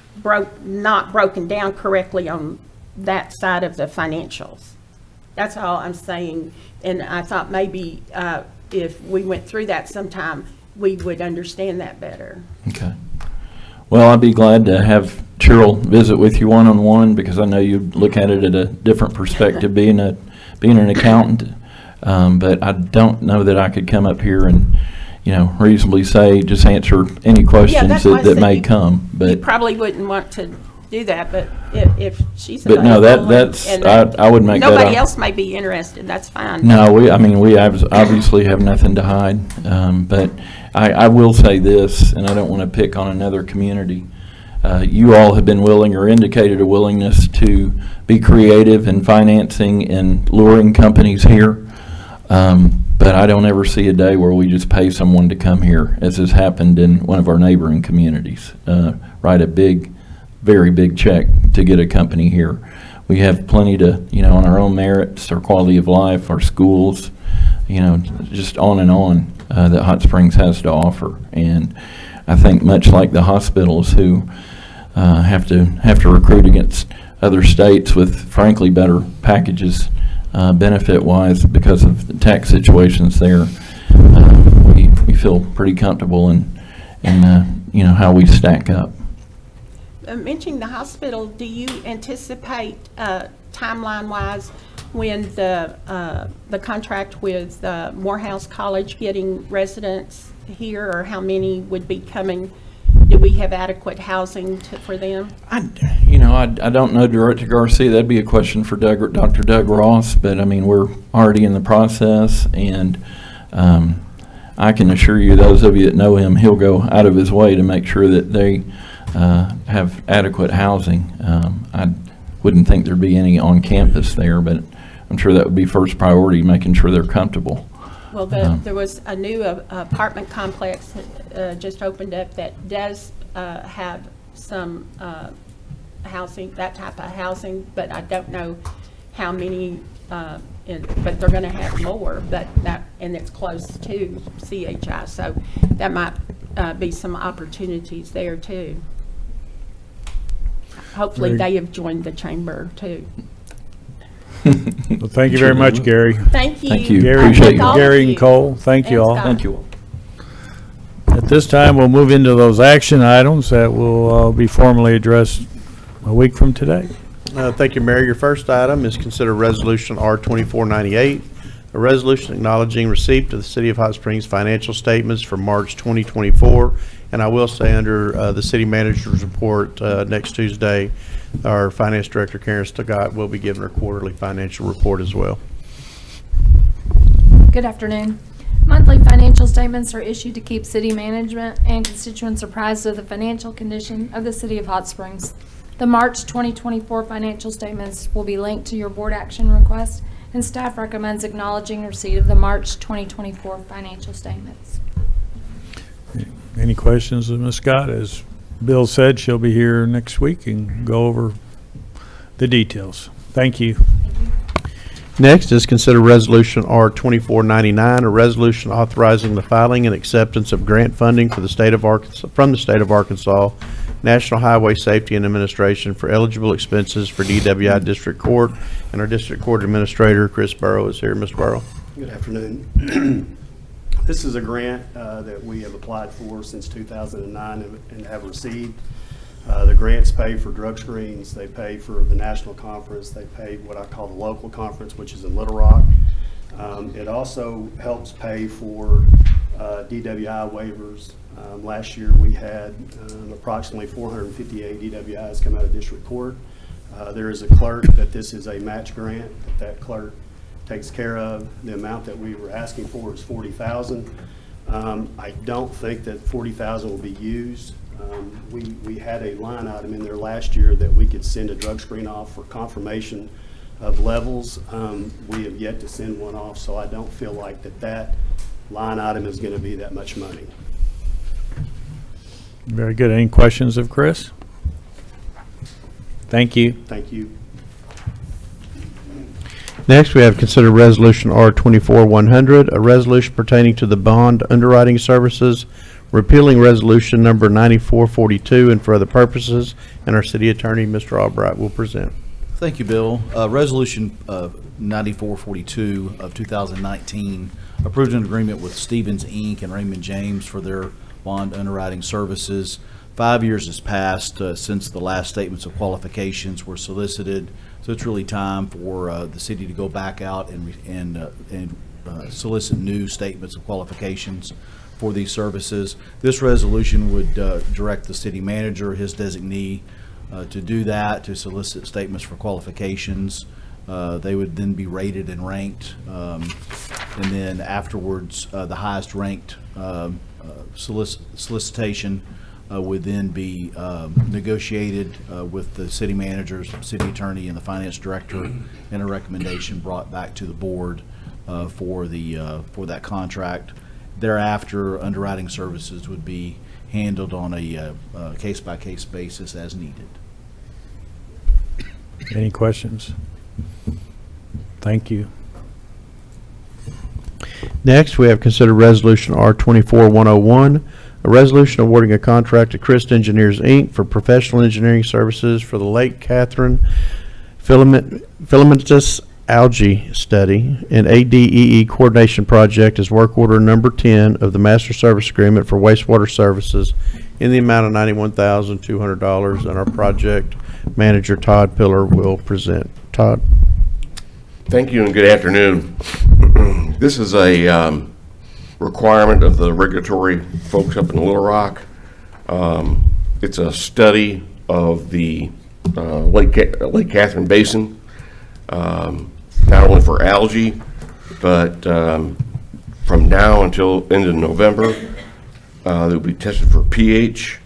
S7: not broken down correctly on that side of the financials. That's all I'm saying. And I thought maybe if we went through that sometime, we would understand that better.
S3: Okay. Well, I'd be glad to have Cheryl visit with you one-on-one, because I know you look at it at a different perspective, being an accountant. But I don't know that I could come up here and, you know, reasonably say, just answer any questions
S7: that's why I
S3: that
S7: said
S3: may
S7: you-
S3: come.
S7: You
S3: But
S7: probably wouldn't want to do that, but if she's
S3: But no,
S7: available
S3: that's,
S7: and
S3: I would make that.
S7: nobody else may be interested, that's fine.
S3: No, we obviously have nothing to hide. But I will say this, and I don't want to pick on another community. You all have been willing or indicated a willingness to be creative in financing and luring companies here. But I don't ever see a day where we just pay someone to come here, as has happened in one of our neighboring communities. Write a very big check to get a company here. We have plenty to, you know, on our own merits, our quality of life, our schools, you know, just on and on that Hot Springs has to offer. And I think much like the hospitals who have to recruit against other states with frankly better packages benefit-wise because of the tax situations there, we feel pretty comfortable in you know, how we stack up.
S7: Mentioning the hospital, do you anticipate timeline-wise when the contract with Morehouse College getting residents here, or how many would be coming? Do we have adequate housing for them?
S3: I don't know, Director Garcia. That'd be a question for Dr. Doug Ross. But I mean, we're already in the process, and I can assure you, those of you that know him, he'll go out of his way to make sure that they have adequate housing. I wouldn't think there'd be any on campus there, but I'm sure that would be first priority, making sure they're comfortable.
S7: Well, there was a new apartment complex just opened up that does have some housing, that type of housing, but I don't know how many, but they're going to have more, and it's close to CHI, so that might be some opportunities there too. Hopefully they have joined the chamber too.
S1: Well, thank you very much, Gary.
S7: Thank you.
S3: Thank you.
S1: Gary,
S3: Appreciate you.
S7: All of
S1: Gary
S7: you.
S1: and Cole, thank you
S7: And
S1: all.
S7: Scott.
S3: Thank you all.
S1: At At this time, we'll move into those action items that will be formally addressed a week from today.
S2: Thank you, Mayor. Your first item is consider Resolution R-2498, a resolution acknowledging receipt of the City of Hot Springs financial statements for March 2024. And I will say, under the city manager's report next Tuesday, our finance director, Karen Stigott, will be giving her quarterly financial report as well.
S10: Good afternoon. Monthly financial statements are issued to keep city management and constituents apprised of the financial condition of the City of Hot Springs. The March 2024 financial statements will be linked to your board action request, and staff recommends acknowledging receipt of the March 2024 financial statements.
S1: Any questions of Ms. Scott? As Bill said, she'll be here next week and go over the details. Thank you.
S2: Next is consider Resolution R-2499, a resolution authorizing the filing and acceptance of grant funding for the state of Arkansas, from the state of Arkansas National Highway Safety and Administration for eligible expenses for DWI District Court. And our District Court Administrator, Chris Burrow, is here. Mr. Burrow.
S11: Good afternoon. This is a grant that we have applied for since 2009 and have received. The grants pay for drug screens, they pay for the national conference, they pay what I call the local conference, which is in Little Rock. It also helps pay for DWI waivers. Last year we had approximately 458 DWIs come out of district court. There is a clerk that this is a match grant that clerk takes care of. The amount that we were asking for is $40,000. I don't think that $40,000 will be used. We had a line item in there last year that we could send a drug screen off for confirmation of levels. We have yet to send one off, so I don't feel like that line item is going to be that much money.
S1: Very good. Any questions of Chris? Thank you.
S11: Thank you.
S2: Next, we have considered Resolution R-24-100, a resolution pertaining to the bond underwriting services, repealing Resolution number 9442 and for other purposes, and our city attorney, Mr. Albright, will present.
S12: Thank you, Bill. Resolution 9442 of 2019 approved an agreement with Stevens Inc. and Raymond James for their bond underwriting services. 5 years has passed since the last statements of qualifications were solicited, so it's really time for the city to go back out and solicit new statements of qualifications for these services. This resolution would direct the city manager, his designee, to do that, to solicit statements for qualifications. They would then be rated and ranked, and then afterwards, the highest ranked solicitation would then be negotiated with the city managers, city attorney, and the finance director, and a recommendation brought back to the board for that contract. Thereafter, underwriting services would be handled on a case-by-case basis as needed.
S1: Any questions? Thank you.
S2: Next, we have considered Resolution R-24-101, a resolution awarding a contract to Christ Engineers, Inc. for professional engineering services for the Lake Catherine filamentous algae study and ADEE coordination project as work order number 10 of the master service agreement for wastewater services in the amount of $91,200, and our project manager, Todd Pillar, will present. Todd.
S13: Thank you and good afternoon. This is a requirement of the regulatory folks up in Little Rock. It's a study of the Lake Catherine Basin, not only for algae, but from now until end of November, they'll be tested for pH,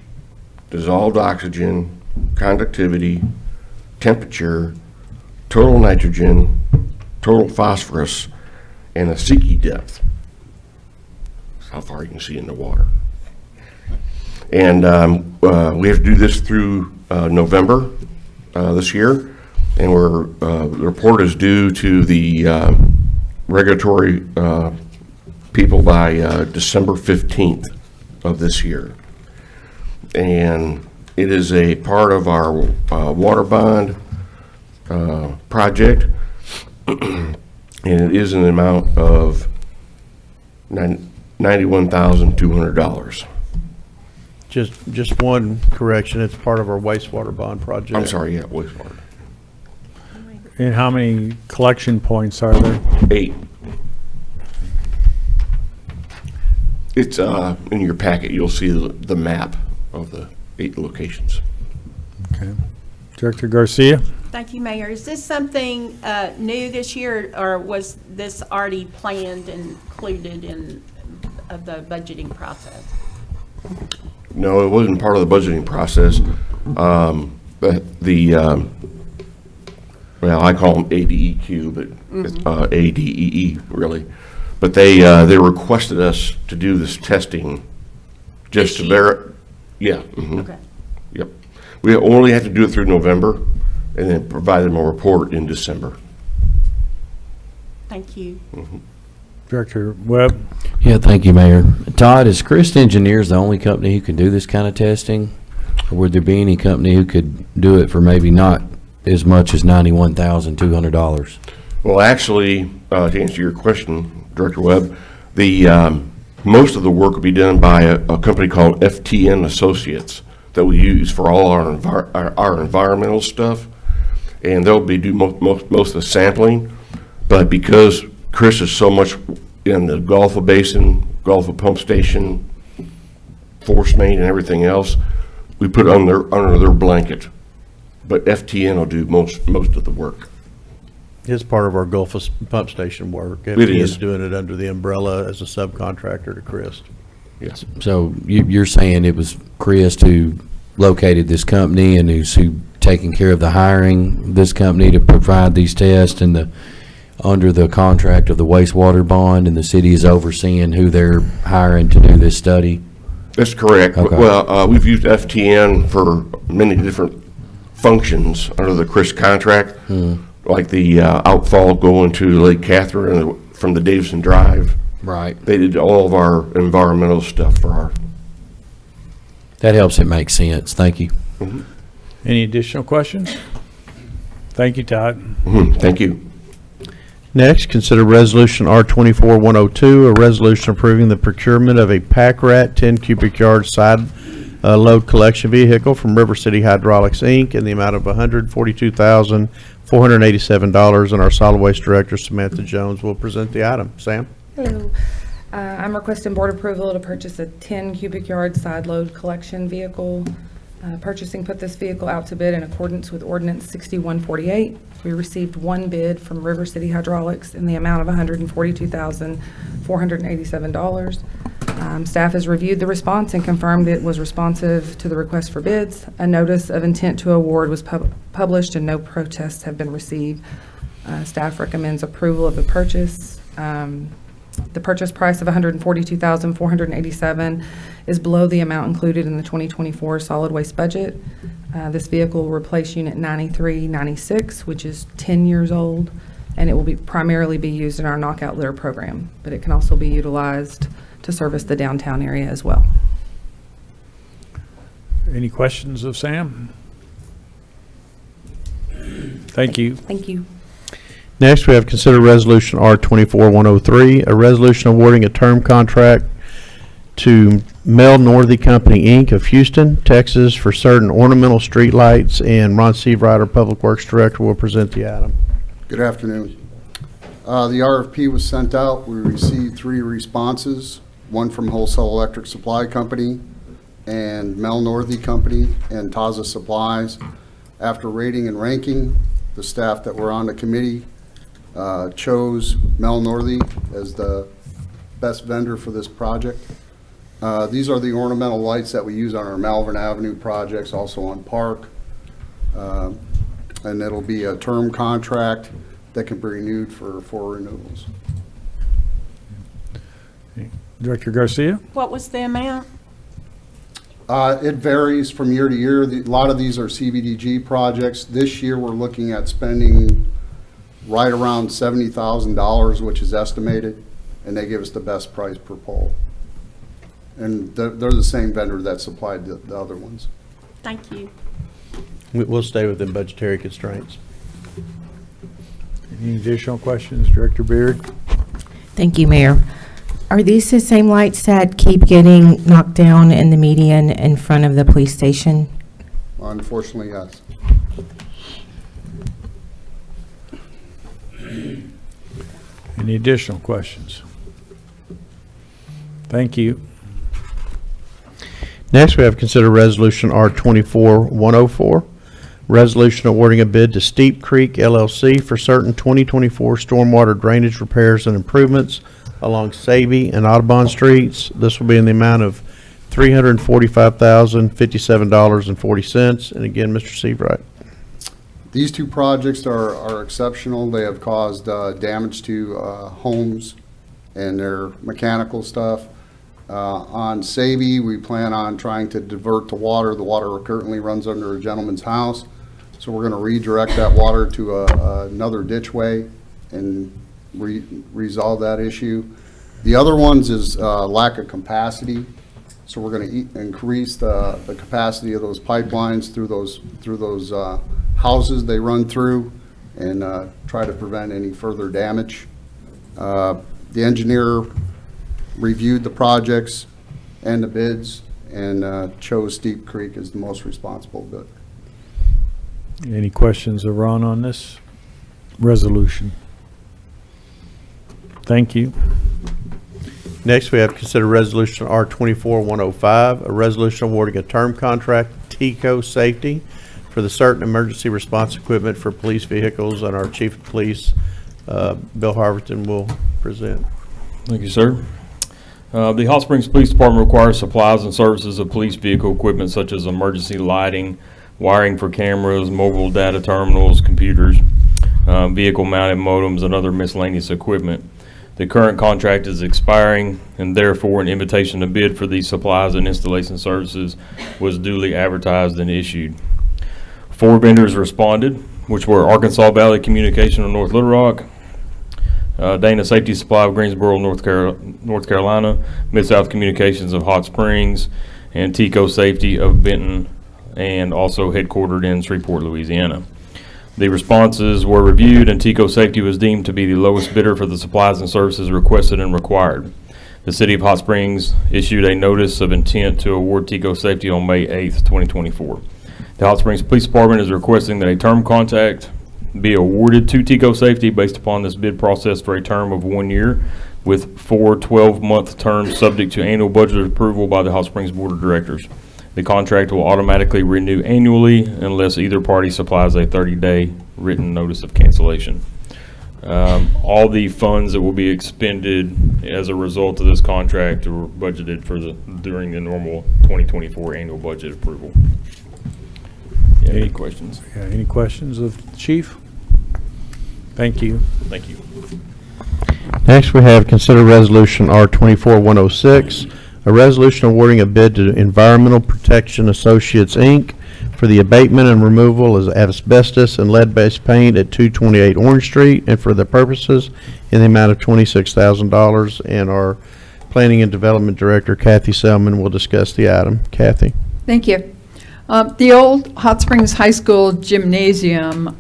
S13: dissolved oxygen, conductivity, temperature, total nitrogen, total phosphorus, and a Secchi depth. How far you can see in the water. And we have to do this through November this year, and the report is due to the regulatory people by December 15th of this year. And it is a part of our water bond project, and it is an amount of $91,200.
S2: Just one correction, it's part of our wastewater bond project.
S13: I'm sorry, yeah, wastewater.
S1: And how many collection points are there?
S13: 8. It's, in your packet, you'll see the map of the 8 locations.
S1: Okay. Director Garcia?
S7: Thank you, Mayor. Is this something new this year, or was this already planned and included in the budgeting process?
S13: No, it wasn't part of the budgeting process. But well, I call them ADEQ, but it's ADEE, really. But they requested us to do this testing just to yeah.
S7: Okay.
S13: Yep. We only have to do it through November and then provide them a report in December.
S7: Thank you.
S1: Director Webb?
S5: Yeah, thank you, Mayor. Todd, is Christ Engineers the only company who can do this kind of testing? Or would there be any company who could do it for maybe not as much as $91,200?
S13: Well, actually, to answer your question, Director Webb, the most of the work will be done by a company called FTN Associates that we use for all our environmental stuff, and they'll be do most of the sampling. But because Chris is so much in the Gulf Basin, Gulf Pump Station, force main, and everything else, we put it under their blanket. But FTN will do most of the work.
S2: It's part of our Gulf Pump Station work.
S13: It
S2: FTN
S13: is.
S2: doing it under the umbrella as a subcontractor to Christ.
S13: Yes.
S5: So you're saying it was Chris who located this company and who's taking care of the hiring, this company to provide these tests and under the contract of the wastewater bond, and the city is overseeing who they're hiring to do this study?
S13: That's correct.
S5: Okay.
S13: Well, we've used FTN for many different functions under the Chris contract, like the outfall going to Lake Catherine from the Davison Drive.
S5: Right.
S13: They did all of our environmental stuff for our.
S5: That helps it make sense. Thank you.
S1: Any additional questions? Thank you, Todd.
S13: Thank you.
S2: Next, consider Resolution R-24-102, a resolution approving the procurement of a Pack Rat 10 cubic yard side load collection vehicle from River City Hydraulics, Inc. in the amount of $142,487, and our Solid Waste Director, Samantha Jones, will present the item. Sam?
S14: Hello. I'm requesting board approval to purchase a 10 cubic yard side load collection vehicle. Purchasing put this vehicle out to bid in accordance with Ordinance 6148. We received one bid from River City Hydraulics in the amount of $142,487. Staff has reviewed the response and confirmed it was responsive to the request for bids. A notice of intent to award was published and no protests have been received. Staff recommends approval of the purchase. The purchase price of $142,487 is below the amount included in the 2024 solid waste budget. This vehicle will replace Unit 9396, which is 10 years old, and it will primarily be used in our knockout litter program, but it can also be utilized to service the downtown area as well.
S1: Any questions of Sam? Thank you.
S14: Thank you.
S2: Next, we have considered Resolution R-24-103, a resolution awarding a term contract to Mel Northy Company, Inc. of Houston, Texas, for certain ornamental streetlights, and Ron Seavright, our Public Works Director, will present the item.
S15: Good afternoon. The RFP was sent out. We received 3 responses, one from Wholesale Electric Supply Company and Mel Northy Company and Taza Supplies. After rating and ranking, the staff that were on the committee chose Mel Northy as the best vendor for this project. These are the ornamental lights that we use on our Malvern Avenue projects, also on Park. And it'll be a term contract that can be renewed for 4 renewals.
S1: Director Garcia?
S7: What was the amount?
S15: It varies from year to year. A lot of these are CBDG projects. This year, we're looking at spending right around $70,000, which is estimated, and they give us the best price per pole. And they're the same vendor that supplied the other ones.
S7: Thank you.
S2: We'll stay within budgetary constraints.
S1: Any additional questions, Director Beard?
S6: Thank you, Mayor. Are these the same lights that keep getting knocked down in the median in front of the police station?
S15: Unfortunately, yes.
S1: Any additional questions? Thank you.
S2: Next, we have consider resolution R-24-104, resolution awarding a bid to Steep Creek LLC for certain 2024 stormwater drainage repairs and improvements along Savy and Audubon Streets. This will be in the amount of $345,057.40. And again, Mr. Seabright.
S15: These two projects are exceptional. They have caused damage to homes and their mechanical stuff. On Savy, we plan on trying to divert the water. The water currently runs under a gentleman's house. So we're going to redirect that water to another ditchway and resolve that issue. The other ones is lack of capacity. So we're going to increase the capacity of those pipelines through those houses they run through and try to prevent any further damage. The engineer reviewed the projects and the bids and chose Steep Creek as the most responsible bid.
S1: Any questions of Ron on this resolution? Thank you.
S2: Next, we have consider resolution R-24-105, a resolution awarding a term contract to TECO Safety for the certain emergency response equipment for police vehicles, and our Chief of Police, Bill Harvington, will present.
S16: Thank you, sir. The Hot Springs Police Department requires supplies and services of police vehicle equipment such as emergency lighting, wiring for cameras, mobile data terminals, computers, vehicle-mounted modems, and other miscellaneous equipment. The current contract is expiring, and therefore an invitation to bid for these supplies and installation services was duly advertised and issued. 4 vendors responded, which were Arkansas Valley Communication of North Little Rock, Dana Safety Supply of Greensboro, North Carolina, Mid-South Communications of Hot Springs, and TECO Safety of Benton, and also headquartered in Shreveport, Louisiana. The responses were reviewed, and TECO Safety was deemed to be the lowest bidder for the supplies and services requested and required. The City of Hot Springs issued a notice of intent to award TECO Safety on May 8th, 2024. The Hot Springs Police Department is requesting that a term contract be awarded to TECO Safety based upon this bid process for a term of 1 year, with 4 12-month terms subject to annual budget approval by the Hot Springs Board of Directors. The contract will automatically renew annually unless either party supplies a 30-day written notice of cancellation. All the funds that will be expended as a result of this contract are budgeted for during the normal 2024 annual budget approval. Any questions?
S1: Yeah, any questions of the Chief? Thank you.
S16: Thank you.
S2: Next, we have consider resolution R-24-106, a resolution awarding a bid to Environmental Protection Associates, Inc. for the abatement and removal of asbestos and lead-based paint at 228 Orange Street, and for the purposes in the amount of $26,000. And our Planning and Development Director, Kathy Selman, will discuss the item. Kathy.
S17: Thank you. The old Hot Springs High School gymnasium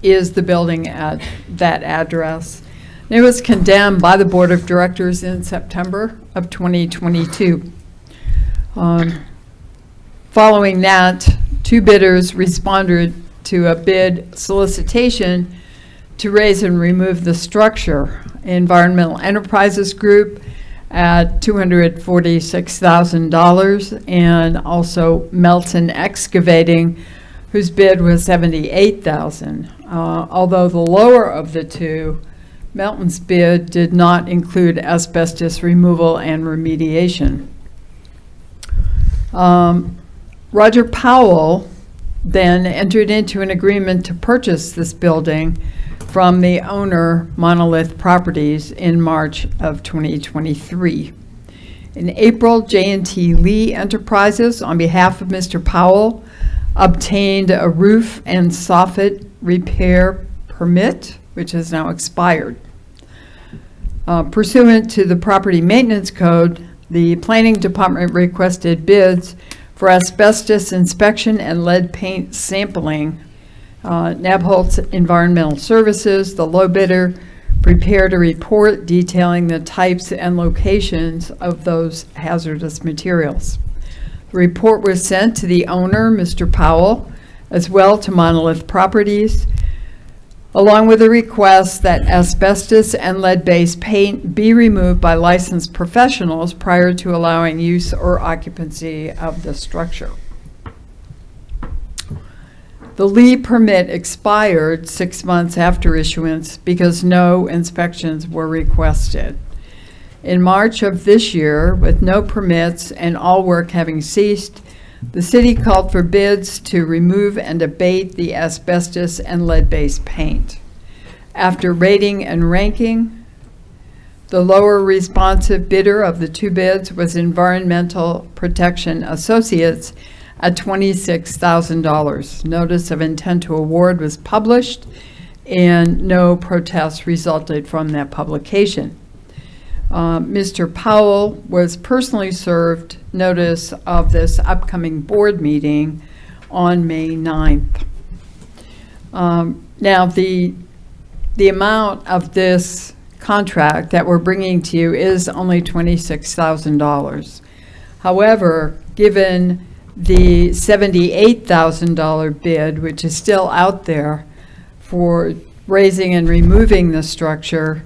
S17: is the building at that address. It was condemned by the Board of Directors in September of 2022. Following that, 2 bidders responded to a bid solicitation to raise and remove the structure. Environmental Enterprises Group at $246,000, and also Melton Excavating, whose bid was $78,000. Although the lower of the two, Melton's bid did not include asbestos removal and remediation. Roger Powell then entered into an agreement to purchase this building from the owner, Monolith Properties, in March of 2023. In April, J&T Lee Enterprises, on behalf of Mr. Powell, obtained a roof and soffit repair permit, which has now expired. Pursuant to the Property Maintenance Code, the Planning Department requested bids for asbestos inspection and lead paint sampling. Nabholz Environmental Services, the low bidder, prepared a report detailing the types and locations of those hazardous materials. The report was sent to the owner, Mr. Powell, as well to Monolith Properties, along with a request that asbestos and lead-based paint be removed by licensed professionals prior to allowing use or occupancy of the structure. The Lee permit expired 6 months after issuance because no inspections were requested. In March of this year, with no permits and all work having ceased, the city called for bids to remove and abate the asbestos and lead-based paint. After rating and ranking, the lower responsive bidder of the two bids was Environmental Protection Associates at $26,000. Notice of intent to award was published, and no protests resulted from that publication. Mr. Powell was personally served notice of this upcoming board meeting on May 9th. Now, the amount of this contract that we're bringing to you is only $26,000. However, given the $78,000 bid, which is still out there for raising and removing the structure,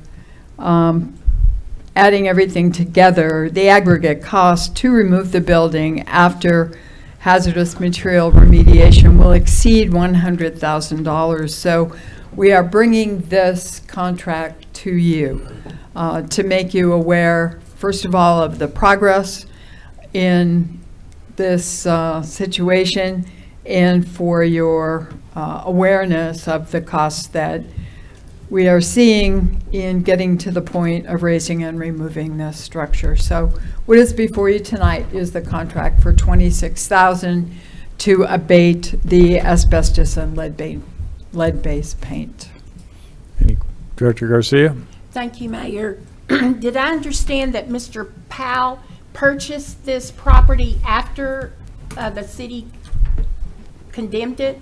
S17: adding everything together, the aggregate cost to remove the building after hazardous material remediation will exceed $100,000. So we are bringing this contract to you to make you aware, first of all, of the progress in this situation, and for your awareness of the costs that we are seeing in getting to the point of raising and removing this structure. So what is before you tonight is the contract for $26,000 to abate the asbestos and lead-based paint.
S1: Director Garcia?
S7: Thank you, Mayor. Did I understand that Mr. Powell purchased this property after the city condemned it?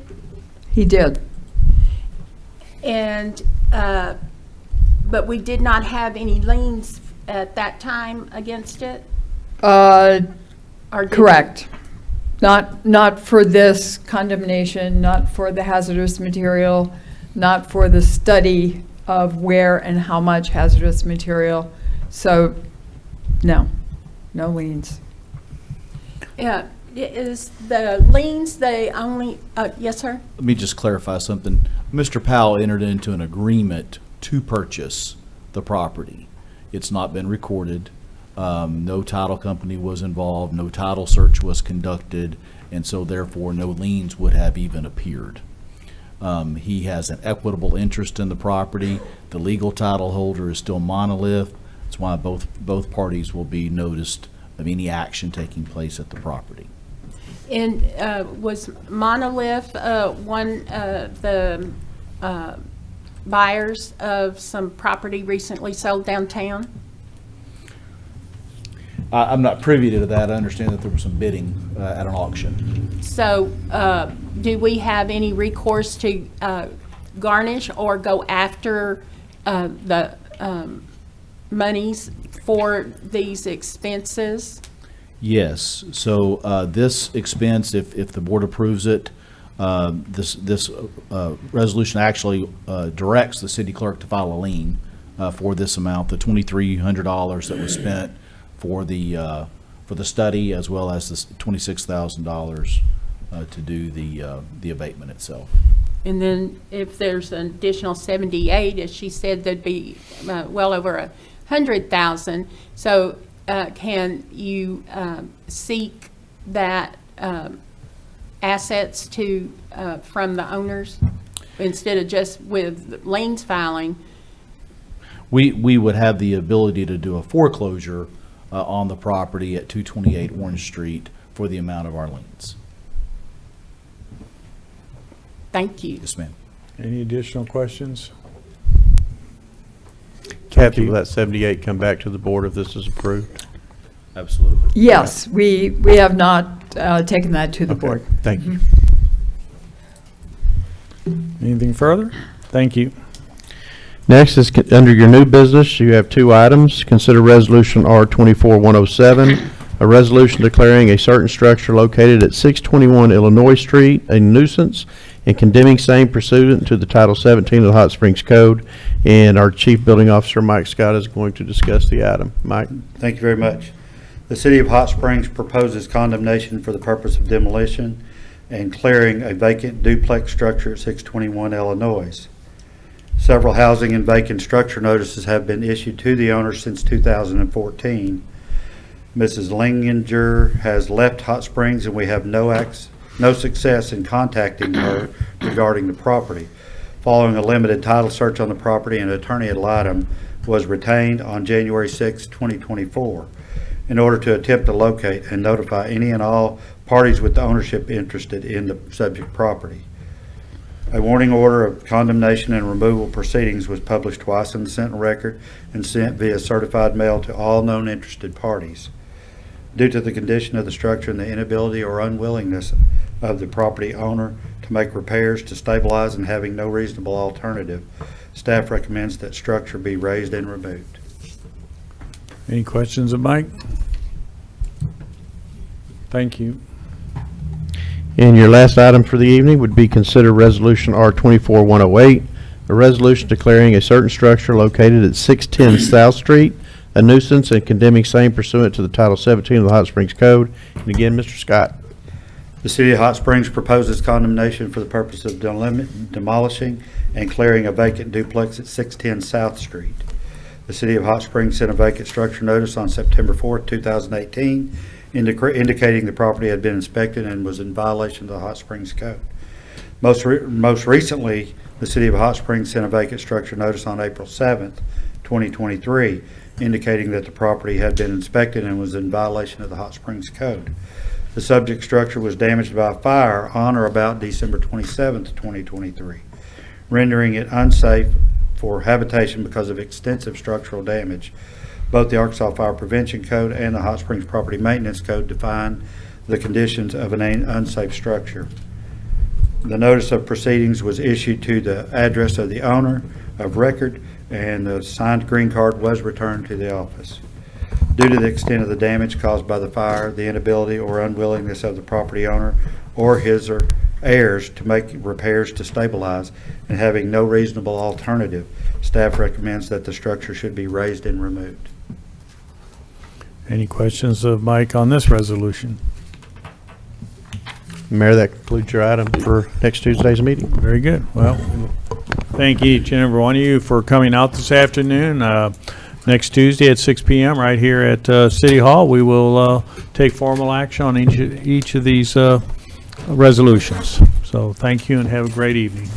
S17: He did.
S7: And, but we did not have any liens at that time against it? Or did
S17: Correct. Not for this condemnation, not for the hazardous material, not for the study of where and how much hazardous material. So, no liens.
S7: Yeah, is the liens the only, yes, sir?
S12: Let me just clarify something. Mr. Powell entered into an agreement to purchase the property. It's not been recorded. No title company was involved, no title search was conducted, and so therefore no liens would have even appeared. He has an equitable interest in the property. The legal title holder is still Monolith. That's why both parties will be noticed of any action taking place at the property.
S7: And was Monolith one of the buyers of some property recently sold downtown?
S12: I'm not privy to that. I understand that there was some bidding at an auction.
S7: So do we have any recourse to garnish or go after the monies for these expenses?
S12: Yes, so this expense, if the board approves it, this resolution actually directs the city clerk to file a lien for this amount, the $2,300 that was spent for the study, as well as the $26,000 to do the abatement itself.
S7: And then if there's an additional 78, as she said, there'd be well over 100,000. So can you seek that assets to from the owners instead of just with liens filing?
S12: We would have the ability to do a foreclosure on the property at 228 Orange Street for the amount of our liens.
S7: Thank you.
S12: Yes, ma'am.
S1: Any additional questions?
S2: Kathy, will that 78 come back to the board if this is approved?
S12: Absolutely.
S17: Yes, we have not taken that to the
S2: Okay,
S17: board.
S2: thank you.
S1: Anything further? Thank you.
S2: Next is, under your new business, you have two items. Consider Resolution R-24-107, a resolution declaring a certain structure located at 621 Illinois Street a nuisance and condemning same pursuant to the Title 17 of the Hot Springs Code. And our Chief Building Officer, Mike Scott, is going to discuss the item. Mike?
S18: Thank you very much. The City of Hot Springs proposes condemnation for the purpose of demolition and clearing a vacant duplex structure at 621 Illinois. Several housing and vacant structure notices have been issued to the owner since 2014. Mrs. Linginger has left Hot Springs, and we have no success in contacting her regarding the property. Following a limited title search on the property, an attorney ad litem was retained on January 6, 2024, in order to attempt to locate and notify any and all parties with the ownership interested in the subject property. A warning order of condemnation and removal proceedings was published twice in the Sentinel Record and sent via certified mail to all known interested parties. Due to the condition of the structure and the inability or unwillingness of the property owner to make repairs to stabilize and having no reasonable alternative, staff recommends that structure be raised and removed.
S1: Any questions of Mike? Thank you.
S2: And your last item for the evening would be consider Resolution R-24-108, a resolution declaring a certain structure located at 610 South Street a nuisance and condemning same pursuant to the Title 17 of the Hot Springs Code. And again, Mr. Scott.
S18: The City of Hot Springs proposes condemnation for the purpose of demolishing and clearing a vacant duplex at 610 South Street. The City of Hot Springs sent a vacant structure notice on September 4th, 2018, indicating the property had been inspected and was in violation of the Hot Springs Code. Most recently, the City of Hot Springs sent a vacant structure notice on April 7th, 2023, indicating that the property had been inspected and was in violation of the Hot Springs Code. The subject structure was damaged by a fire on or about December 27th, 2023, rendering it unsafe for habitation because of extensive structural damage. Both the Arkansas Fire Prevention Code and the Hot Springs Property Maintenance Code define the conditions of an unsafe structure. The notice of proceedings was issued to the address of the owner of record, and the signed green card was returned to the office. Due to the extent of the damage caused by the fire, the inability or unwillingness of the property owner or his or heirs to make repairs to stabilize, and having no reasonable alternative, staff recommends that the structure should be raised and removed.
S1: Any questions of Mike on this resolution?
S2: Mayor, that concludes your item for next Tuesday's meeting.
S1: Very good. Well, thank each and every one of you for coming out this afternoon. Next Tuesday at 6 p.m. right here at City Hall, we will take formal action on each of these resolutions. So thank you and have a great evening.